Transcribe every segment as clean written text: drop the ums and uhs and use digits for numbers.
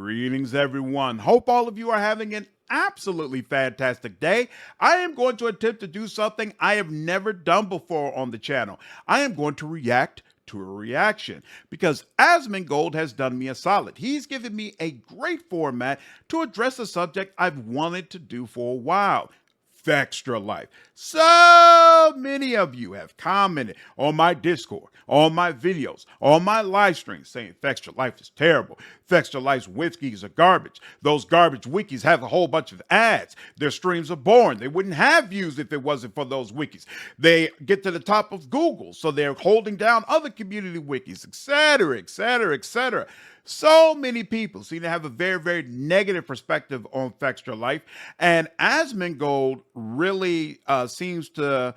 Greetings, everyone. Hope all of you are having an absolutely fantastic day. I am going to attempt to do something I have never done before on the channel. I am going to react to a reaction because Asmongold has done me a solid. He's given me a great format to address a subject I've wanted to do for a while. Fextralife. So many of you have commented on my Discord, on my videos, on my live streams saying Fextralife is terrible. Fextralife's wikis are garbage. Those garbage wikis have a whole bunch of ads. Their streams are boring. They wouldn't have views if it wasn't for those wikis. They get to the top of Google, so they're holding down other community wikis, etc., etc., etc. So many people seem to have a very, very negative perspective on Fextralife, and Asmongold really seems to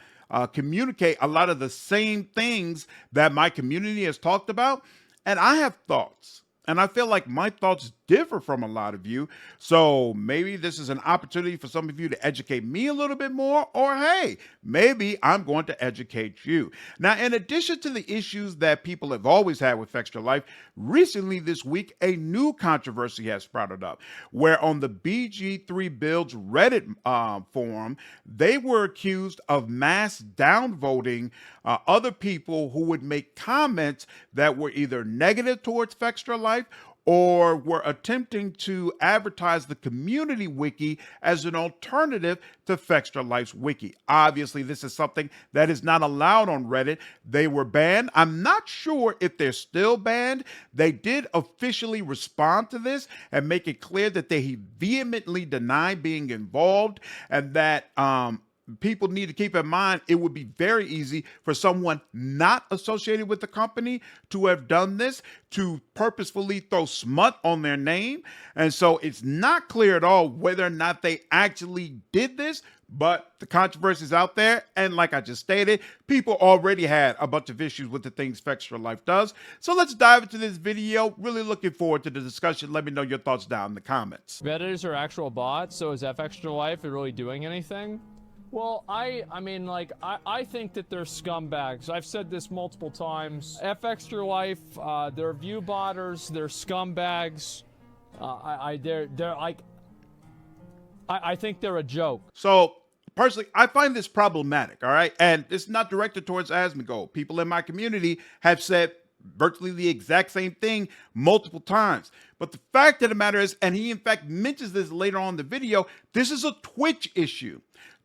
communicate a lot of the same things that my community has talked about, and I have thoughts. And I feel like my thoughts differ from a lot of you. So maybe this is an opportunity for some of you to educate me a little bit more, or hey, maybe I'm going to educate you. Now, in addition to the issues that people have always had with Fextralife, recently this week, a new controversy has sprouted up, where on the BG3Builds Redditt forum, they were accused of mass downvoting other people who would make comments that were either negative towards Fextralife or were attempting to advertise the community wiki as an alternative to Fextralife's wiki. Obviously, this is something that is not allowed on Reddit. They were banned. I'm not sure if they're still banned. They did officially respond to this and make it clear that they vehemently deny being involved, and that people need to keep in mind it would be very easy for someone not associated with the company to have done this, to purposefully throw smut on their name. And so it's not clear at all whether or not they actually did this, but the controversy is out there. And like I just stated, people already had a bunch of issues with the things Fextralife does. So let's dive into this video. Really looking forward to the discussion. Let me know your thoughts down in the comments. Redditors are actual bots, so is Fextralife really doing anything? Well, I think that they're scumbags. I've said this multiple times. Fextralife, they're viewbotters, they're scumbags. I think they're a joke. So personally, I find this problematic, all right? And it's not directed towards Asmongold. People in my community have said virtually the exact same thing multiple times. But the fact of the matter is, and he in fact mentions this later on in the video, this is a Twitch issue.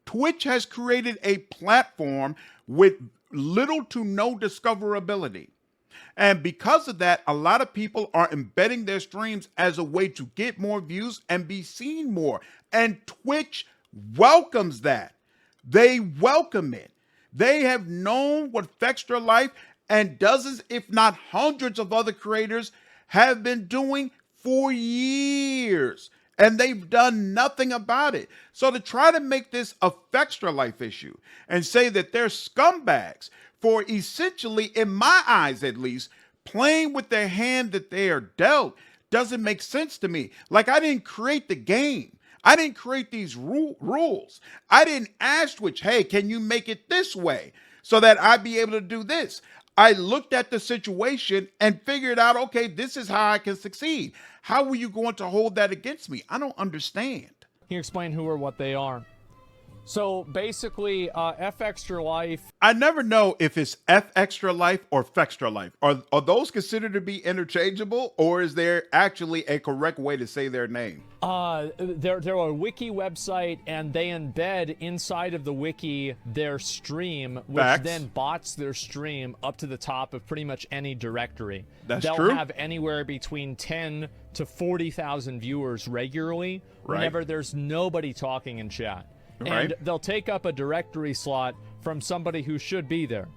Twitch has created a platform with little to no discoverability. And because of that, a lot of people are embedding their streams as a way to get more views and be seen more. And Twitch welcomes that. They welcome it. They have known what Fextralife and dozens, if not hundreds of other creators have been doing for years. And they've done nothing about it. So to try to make this a Fextralife issue and say that they're scumbags for essentially, in my eyes at least, playing with their hand that they are dealt doesn't make sense to me. Like, I didn't create the game. I didn't create these rules. I didn't ask Twitch, hey, can you make it this way so that I'd be able to do this? I looked at the situation and figured out, okay, this is how I can succeed. How are you going to hold that against me? I don't understand. Can you explain who or what they are? So basically, Fextralife. I never know if it's Fextralife or Fextralife. Are those considered to be interchangeable, or is there actually a correct way to say their name? They're a wiki website, and they embed inside of the wiki their stream, which then bots their stream up to the top of pretty much any directory. They'll have anywhere between 10 to 40,000 viewers regularly whenever there's nobody talking in chat. And they'll take up a directory slot from somebody who should be there.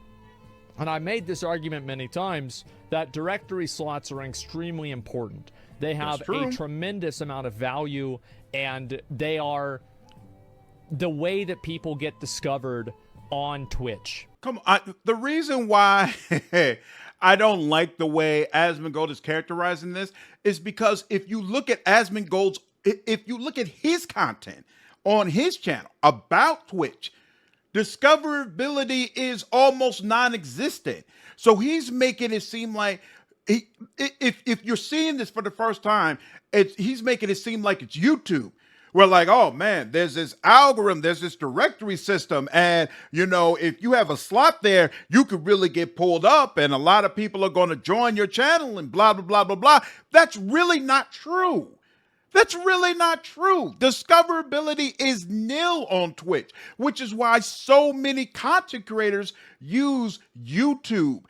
And I made this argument many times that directory slots are extremely important. They have a tremendous amount of value, and they are the way that people get discovered on Twitch. Come on, the reason why I don't like the way Asmongold is characterizing this is because if you look at if you look at his content on his channel about Twitch, discoverability is almost non-existent. So he's making it seem like if you're seeing this for the first time, he's making it seem like it's YouTube. We're like, oh man, there's this algorithm, there's this directory system, and if you have a slot there, you could really get pulled up, and a lot of people are going to join your channel, and blah blah blah blah blah. That's really not true. That's really not true. Discoverability is nil on Twitch, which is why so many content creators use YouTube,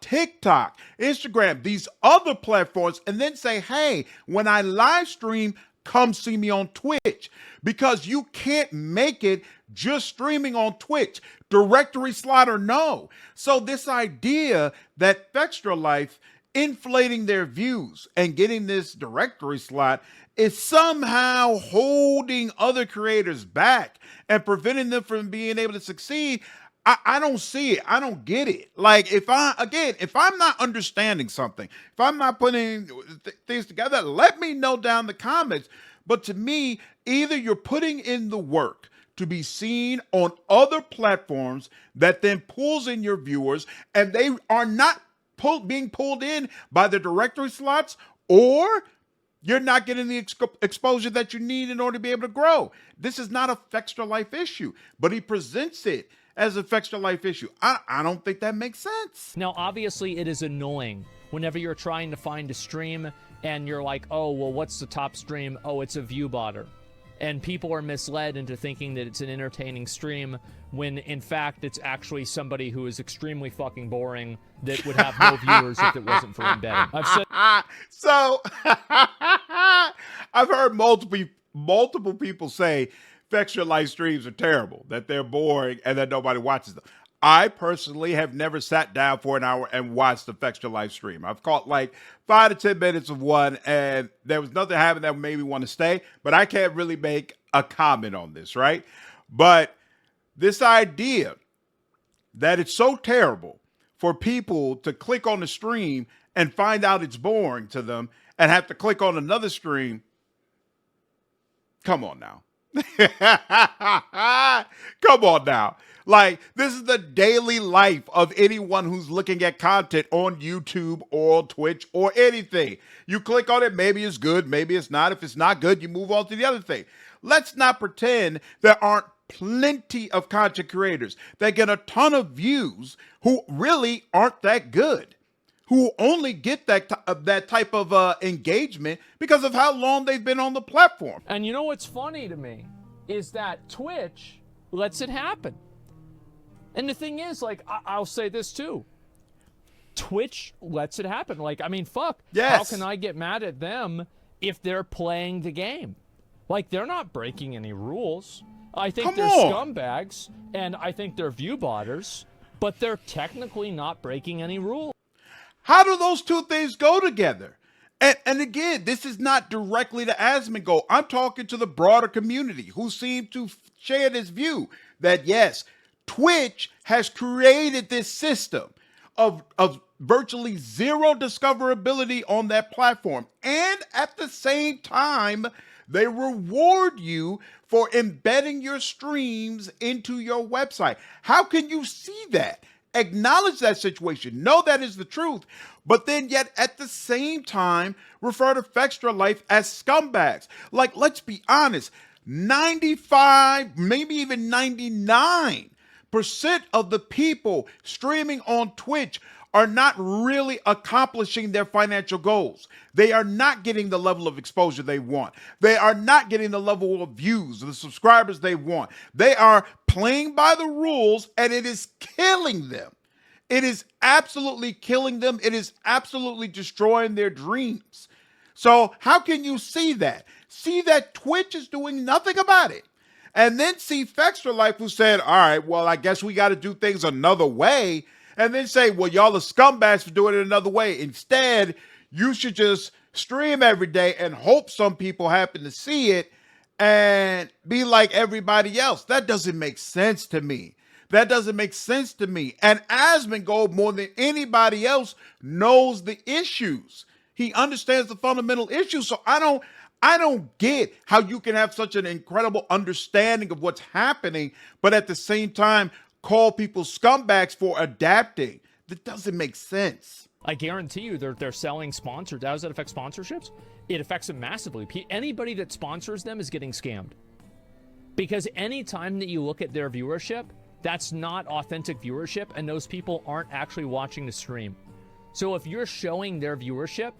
TikTok, Instagram, these other platforms, and then say, hey, when I live stream, come see me on Twitch, because you can't make it just streaming on Twitch, directory slot or no. So this idea that Fextralife inflating their views and getting this directory slot is somehow holding other creators back and preventing them from being able to succeed, I don't see it. I don't get it. Like, if I'm not understanding something, if I'm not putting things together, let me know down in the comments. But to me, either you're putting in the work to be seen on other platforms that then pulls in your viewers, and they are not being pulled in by the directory slots, or you're not getting the exposure that you need in order to be able to grow. This is not a Fextralife issue, but he presents it as a Fextralife issue. I don't think that makes sense. Now, obviously, it is annoying whenever you're trying to find a stream and you're like, oh, well, what's the top stream? Oh, it's a Viewbotter. And people are misled into thinking that it's an entertaining stream when, in fact, it's actually somebody who is extremely fucking boring that would have no viewers if it wasn't for embedding. So, I've heard multiple people say Fextralife streams are terrible, that they're boring, and that nobody watches them. I personally have never sat down for an hour and watched the Fextralife stream. I've caught like 5 to 10 minutes of one, and there was nothing happening that made me want to stay, but I can't really make a comment on this, right? But this idea that it's so terrible for people to click on the stream and find out it's boring to them and have to click on another stream, come on now. Come on now. Like, this is the daily life of anyone who's looking at content on YouTube or Twitch or anything. You click on it, maybe it's good, maybe it's not. If it's not good, you move on to the other thing. Let's not pretend there aren't plenty of content creators that get a ton of views who really aren't that good, who only get that type of engagement because of how long they've been on the platform. And you know what's funny to me is that Twitch lets it happen. And the thing is, like, I'll say this too. Twitch lets it happen. Like, I mean, fuck. Yes. How can I get mad at them if they're playing the game? Like, they're not breaking any rules. I think they're scumbags, and I think they're viewbotters, but they're technically not breaking any rules. How do those two things go together? And again, this is not directly to Asmongold. I'm talking to the broader community who seem to share this view that, yes, Twitch has created this system of virtually zero discoverability on that platform. And at the same time, they reward you for embedding your streams into your website. How can you see that? Acknowledge that situation. Know that is the truth. But then yet at the same time, refer to Fextralife as scumbags. Like, let's be honest, 95, maybe even 99% of the people streaming on Twitch are not really accomplishing their financial goals. They are not getting the level of exposure they want. They are not getting the level of views, the subscribers they want. They are playing by the rules, and it is killing them. It is absolutely killing them. It is absolutely destroying their dreams. So how can you see that? See that Twitch is doing nothing about it. And then see Fextralife, who said, all right, well, I guess we got to do things another way. And then say, well, y'all are scumbags for doing it another way. Instead, you should just stream every day and hope some people happen to see it and be like everybody else. That doesn't make sense to me. That doesn't make sense to me. And Asmongold, more than anybody else, knows the issues. He understands the fundamental issues. So I don't get how you can have such an incredible understanding of what's happening, but at the same time, call people scumbags for adapting. That doesn't make sense. I guarantee you they're selling sponsored. How does that affect sponsorships? It affects them massively. Anybody that sponsors them is getting scammed. Because anytime that you look at their viewership, that's not authentic viewership, and those people aren't actually watching the stream. So if you're showing their viewership,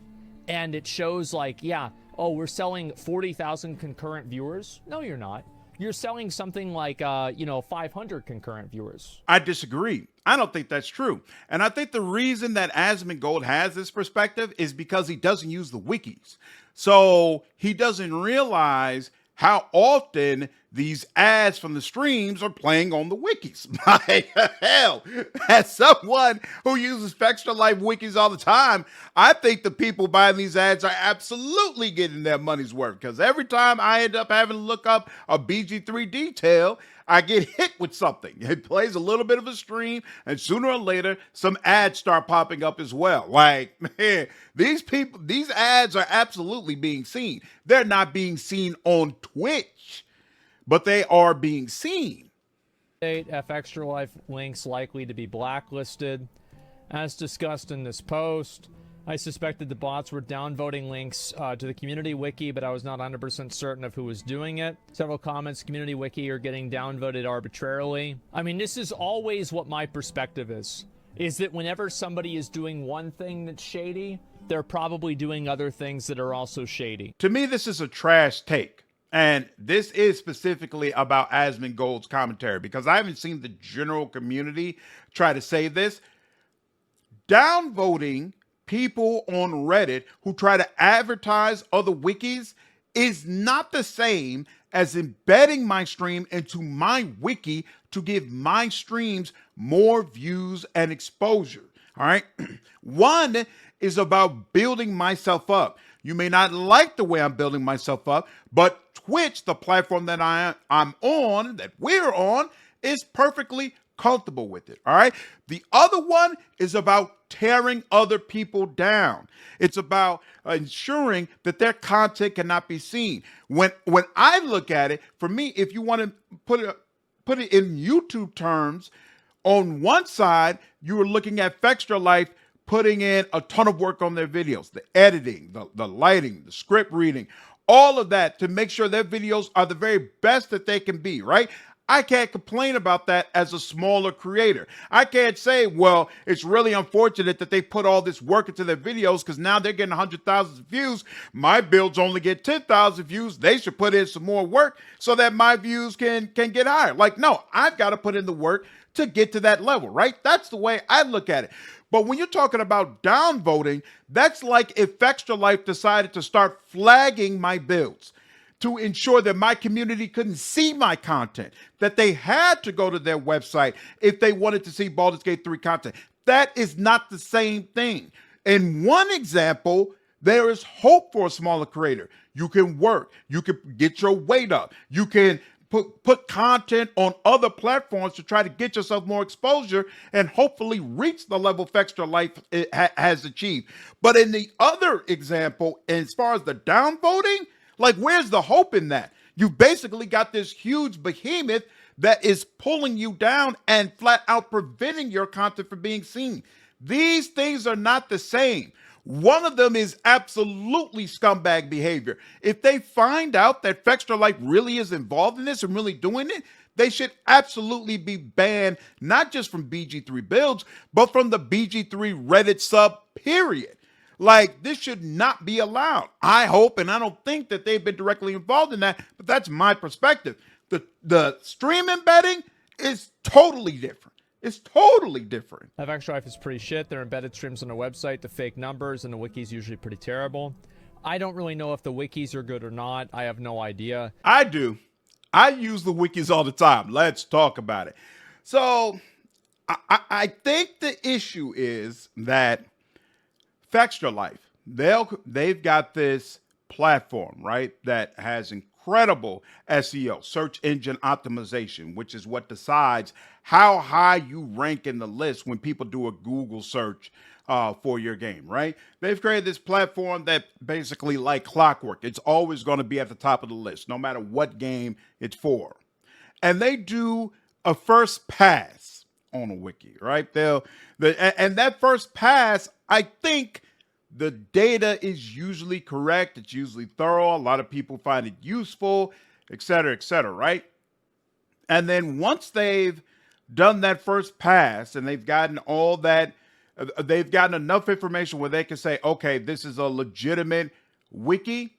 and it shows like, yeah, oh, we're selling 40,000 concurrent viewers. No, you're not. You're selling something like, 500 concurrent viewers. I disagree. I don't think that's true. And I think the reason that Asmongold has this perspective is because he doesn't use the wikis. So he doesn't realize how often these ads from the streams are playing on the wikis. Like, hell, as someone who uses Fextralife wikis all the time, I think the people buying these ads are absolutely getting their money's worth, because every time I end up having to look up a BG3 detail, I get hit with something. It plays a little bit of a stream, and sooner or later, some ads start popping up as well. Like, man, these ads are absolutely being seen. They're not being seen on Twitch, but they are being seen. Fextralife links likely to be blacklisted. As discussed in this post, I suspected the bots were downvoting links to the community wiki, but I was not 100% certain of who was doing it. Several comments, community wiki are getting downvoted arbitrarily. I mean, this is always what my perspective is that whenever somebody is doing one thing that's shady, they're probably doing other things that are also shady. To me, this is a trash take. And this is specifically about Asmongold's commentary, because I haven't seen the general community try to say this. Downvoting people on Reddit who try to advertise other wikis is not the same as embedding my stream into my wiki to give my streams more views and exposure. All right. One is about building myself up. You may not like the way I'm building myself up, but Twitch, the platform that I'm on, that we're on, is perfectly comfortable with it. All right. The other one is about tearing other people down. It's about ensuring that their content cannot be seen. When I look at it, for me, if you want to put it in YouTube terms, on one side, you are looking at Fextralife putting in a ton of work on their videos, the editing, the lighting, the script reading, all of that to make sure their videos are the very best that they can be, right? I can't complain about that as a smaller creator. I can't say, well, it's really unfortunate that they put all this work into their videos because now they're getting 100,000 views. My builds only get 10,000 views. They should put in some more work so that my views can get higher. Like, no, I've got to put in the work to get to that level, right? That's the way I look at it. But when you're talking about downvoting, that's like if Fextralife decided to start flagging my builds to ensure that my community couldn't see my content, that they had to go to their website if they wanted to see Baldur's Gate 3 content. That is not the same thing. In one example, there is hope for a smaller creator. You can work, you can get your weight up, you can put content on other platforms to try to get yourself more exposure and hopefully reach the level Fextralife has achieved. But in the other example, as far as the downvoting, like, where's the hope in that? You've basically got this huge behemoth that is pulling you down and flat out preventing your content from being seen. These things are not the same. One of them is absolutely scumbag behavior. If they find out that Fextralife really is involved in this and really doing it, they should absolutely be banned, not just from BG3Builds, but from the BG3 Reddit sub, period. Like, this should not be allowed. I hope, and I don't think that they've been directly involved in that, but that's my perspective. The stream embedding is totally different. It's totally different. Fextralife is pretty shit. Their embedded streams on their website, the fake numbers, and the wiki's usually pretty terrible. I don't really know if the wikis are good or not. I have no idea. I do. I use the wikis all the time. Let's talk about it. So, I think the issue is that Fextralife, they've got this platform, right, that has incredible SEO, search engine optimization, which is what decides how high you rank in the list when people do a Google search for your game, right? They've created this platform that basically, like clockwork, it's always going to be at the top of the list, no matter what game it's for. And they do a first pass on a wiki, right? And that first pass, I think the data is usually correct. It's usually thorough. A lot of people find it useful, et cetera, right? And then once they've done that first pass and they've gotten all that, they've gotten enough information where they can say, okay, this is a legitimate wiki.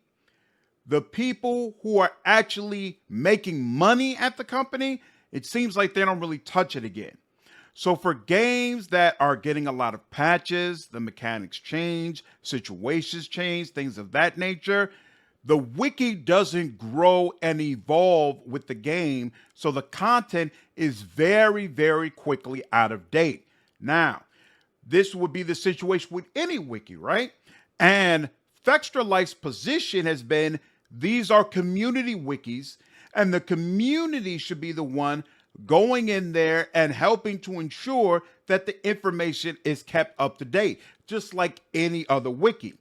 The people who are actually making money at the company, it seems like they don't really touch it again. So for games that are getting a lot of patches, the mechanics change, situations change, things of that nature, the wiki doesn't grow and evolve with the game. So the content is very, very quickly out of date. Now, this would be the situation with any wiki, right? And Fextralife's position has been, these are community wikis, and the community should be the one going in there and helping to ensure that the information is kept up to date, just like any other wiki.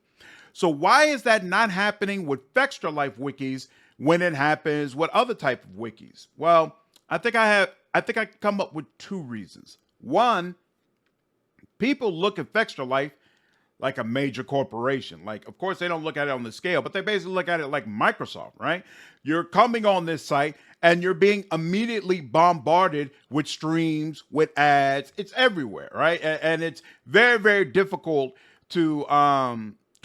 So why is that not happening with Fextralife wikis when it happens with other type of wikis? Well, I think I come up with two reasons. One, people look at Fextralife like a major corporation. Like, of course, they don't look at it on the scale, but they basically look at it like Microsoft, right? You're coming on this site and you're being immediately bombarded with streams, with ads. It's everywhere, right? And it's very, very difficult to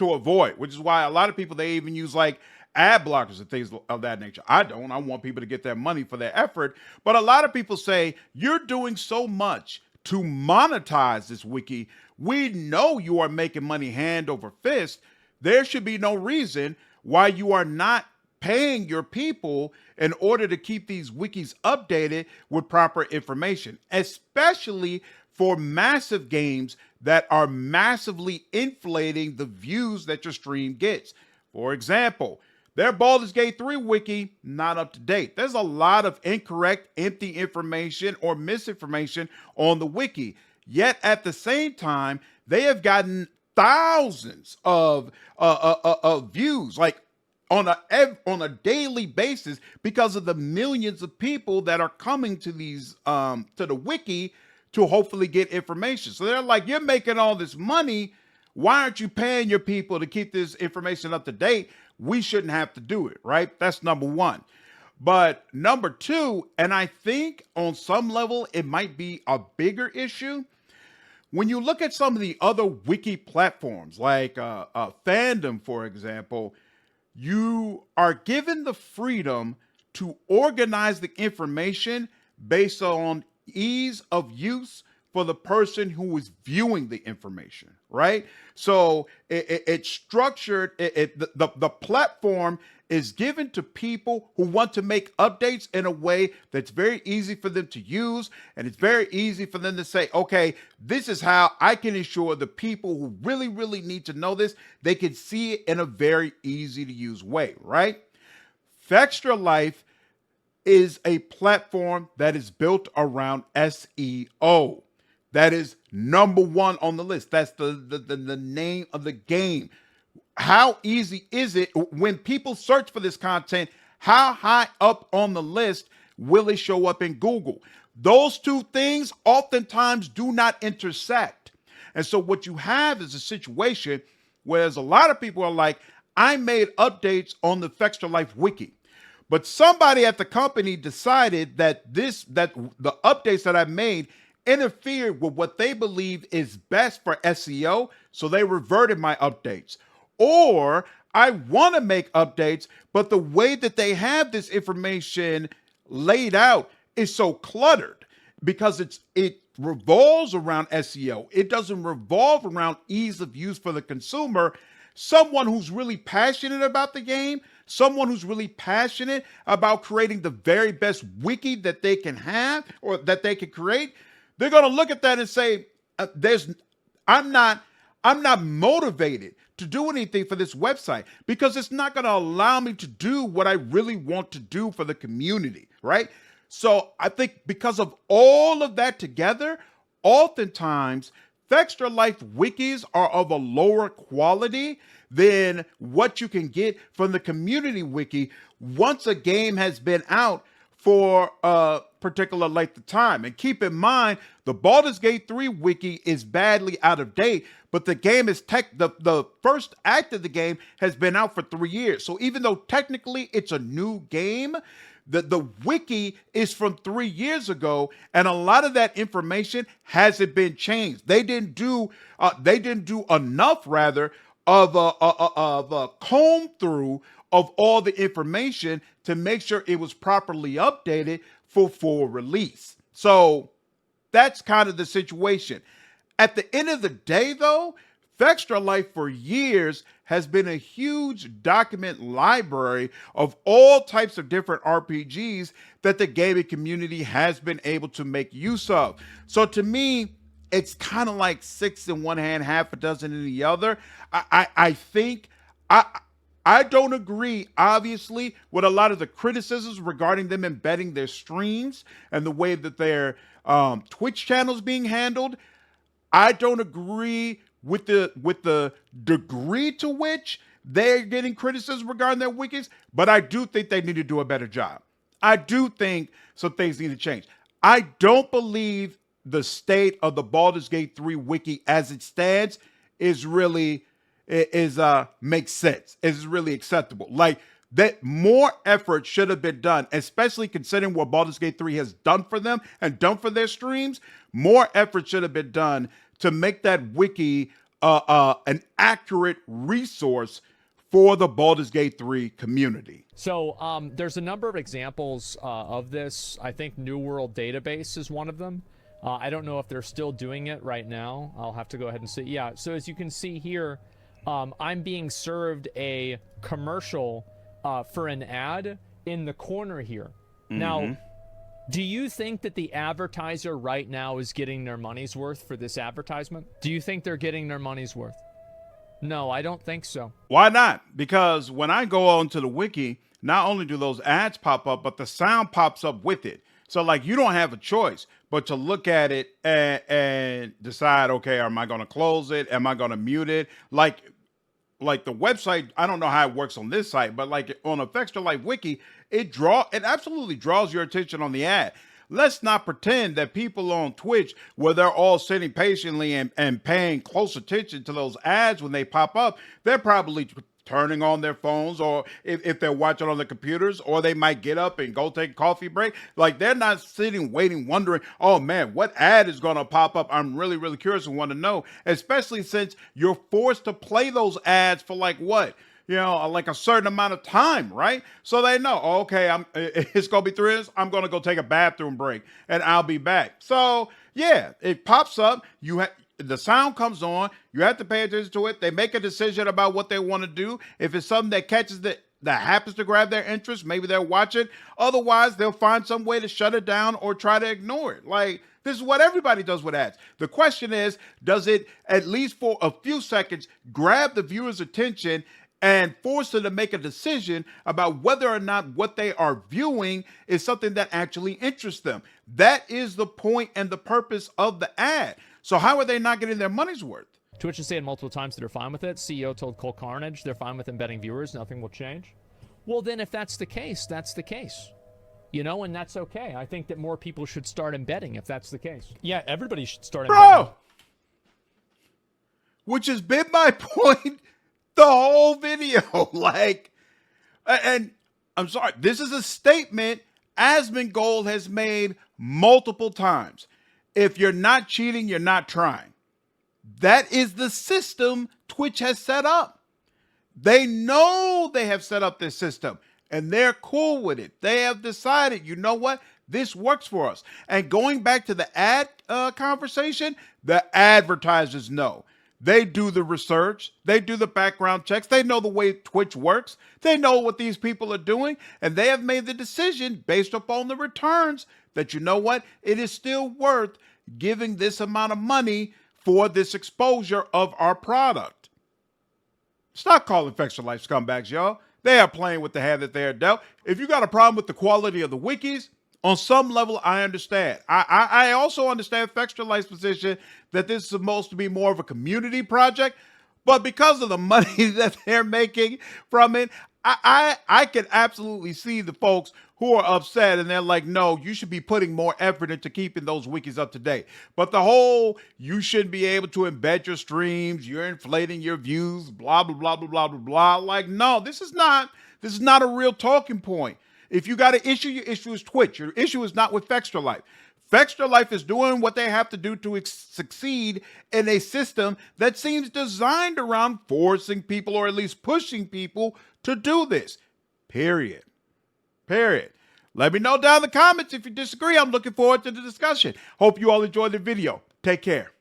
avoid, which is why a lot of people, they even use like ad blockers and things of that nature. I don't. I want people to get their money for their effort. But a lot of people say, you're doing so much to monetize this wiki. We know you are making money hand over fist. There should be no reason why you are not paying your people in order to keep these wikis updated with proper information, especially for massive games that are massively inflating the views that your stream gets. For example, their Baldur's Gate 3 wiki, not up to date. There's a lot of incorrect, empty information or misinformation on the wiki. Yet at the same time, they have gotten thousands of views, like on a daily basis, because of the millions of people that are coming to these to the wiki to hopefully get information. So they're like, you're making all this money. Why aren't you paying your people to keep this information up to date? We shouldn't have to do it, right? That's number one. But number two, and I think on some level it might be a bigger issue, when you look at some of the other wiki platforms, like Fandom, for example, you are given the freedom to organize the information based on ease of use for the person who is viewing the information, right? So it's structured, the platform is given to people who want to make updates in a way that's very easy for them to use, and it's very easy for them to say, okay, this is how I can ensure the people who really, really need to know this, they can see it in a very easy to use way, right? Fextralife is a platform that is built around SEO. That is number one on the list. That's the name of the game. How easy is it when people search for this content? How high up on the list will it show up in Google? Those two things oftentimes do not intersect. And so what you have is a situation where there's a lot of people are like, I made updates on the Fextralife wiki, but somebody at the company decided that the updates that I made interfered with what they believe is best for SEO, so they reverted my updates. Or I want to make updates, but the way that they have this information laid out is so cluttered because it revolves around SEO. It doesn't revolve around ease of use for the consumer. Someone who's really passionate about the game, someone who's really passionate about creating the very best wiki that they can have or that they can create, they're going to look at that and say, I'm not motivated to do anything for this website because it's not going to allow me to do what I really want to do for the community, right? So I think because of all of that together, oftentimes Fextralife wikis are of a lower quality than what you can get from the community wiki once a game has been out for particular length of time. And keep in mind, the Baldur's Gate 3 wiki is badly out of date, but the game is the first act of the game has been out for 3 years. So even though technically it's a new game, the wiki is from 3 years ago, and a lot of that information hasn't been changed. They didn't do enough, rather, of a comb through of all the information to make sure it was properly updated for full release. So that's kind of the situation. At the end of the day, though, Fextralife for years has been a huge document library of all types of different RPGs that the gaming community has been able to make use of. So to me, it's kind of like 6 in one hand, half a dozen in the other. I think I don't agree, obviously, with a lot of the criticisms regarding them embedding their streams and the way that their Twitch channels being handled. I don't agree with the degree to which they're getting criticism regarding their wikis, but I do think they need to do a better job. I do think some things need to change. I don't believe the state of the Baldur's Gate 3 wiki as it stands makes sense. Is really acceptable. Like, that more effort should have been done, especially considering what Baldur's Gate 3 has done for them and done for their streams. More effort should have been done to make that wiki an accurate resource for the Baldur's Gate 3 community. So there's a number of examples of this. I think New World Database is one of them. I don't know if they're still doing it right now. I'll have to go ahead and see. Yeah, so as you can see here, I'm being served a commercial for an ad in the corner here. Mm-hmm. Now, do you think that the advertiser right now is getting their money's worth for this advertisement? Do you think they're getting their money's worth? No, I don't think so. Why not? Because when I go on to the wiki, not only do those ads pop up, but the sound pops up with it. So, like, you don't have a choice but to look at it and decide, okay, am I going to close it? Am I going to mute it? Like the website, I don't know how it works on this site, but like on a Fextralife wiki, it absolutely draws your attention on the ad. Let's not pretend that people on Twitch, where they're all sitting patiently and paying close attention to those ads when they pop up, they're probably turning on their phones, or if they're watching on their computers, or they might get up and go take a coffee break. Like, they're not sitting, waiting, wondering, oh man, what ad is going to pop up? I'm really, really curious and want to know, especially since you're forced to play those ads for like what? Like a certain amount of time, right? So they know, okay, it's going to be 3 minutes. I'm going to go take a bathroom break and I'll be back. So yeah, it pops up. The sound comes on. You have to pay attention to it. They make a decision about what they want to do. If it's something that catches that happens to grab their interest, maybe they'll watch it. Otherwise, they'll find some way to shut it down or try to ignore it. Like, this is what everybody does with ads. The question is, does it, at least for a few seconds, grab the viewer's attention and force them to make a decision about whether or not what they are viewing is something that actually interests them? That is the point and the purpose of the ad. So how are they not getting their money's worth? Twitch has said multiple times that they're fine with it. CEO told Cole Carnage they're fine with embedding viewers. Nothing will change. Well, then if that's the case, that's the case. And that's okay. I think that more people should start embedding if that's the case. Yeah, everybody should start embedding. Which has been my point the whole video. And I'm sorry, this is a statement Asmongold has made multiple times. If you're not cheating, you're not trying. That is the system Twitch has set up. They know they have set up this system and they're cool with it. They have decided, you know what? This works for us. And going back to the ad conversation, the advertisers know. They do the research. They do the background checks. They know the way Twitch works. They know what these people are doing. And they have made the decision based upon the returns that, you know what? It is still worth giving this amount of money for this exposure of our product. Stop calling Fextralife scumbags, y'all. They are playing with the hand that they are dealt. If you got a problem with the quality of the wikis, on some level, I understand. I also understand Fextralife's position that this is supposed to be more of a community project, but because of the money that they're making from it, I can absolutely see the folks who are upset and they're like, no, you should be putting more effort into keeping those wikis up to date. But the whole, you shouldn't be able to embed your streams, you're inflating your views, blah, blah, blah, blah, blah, blah, blah. Like, no, this is not a real talking point. If you got an issue, your issue is Twitch. Your issue is not with Fextralife. Fextralife is doing what they have to do to succeed in a system that seems designed around forcing people, or at least pushing people, to do this. Period. Let me know down in the comments if you disagree. I'm looking forward to the discussion. Hope you all enjoyed the video. Take care.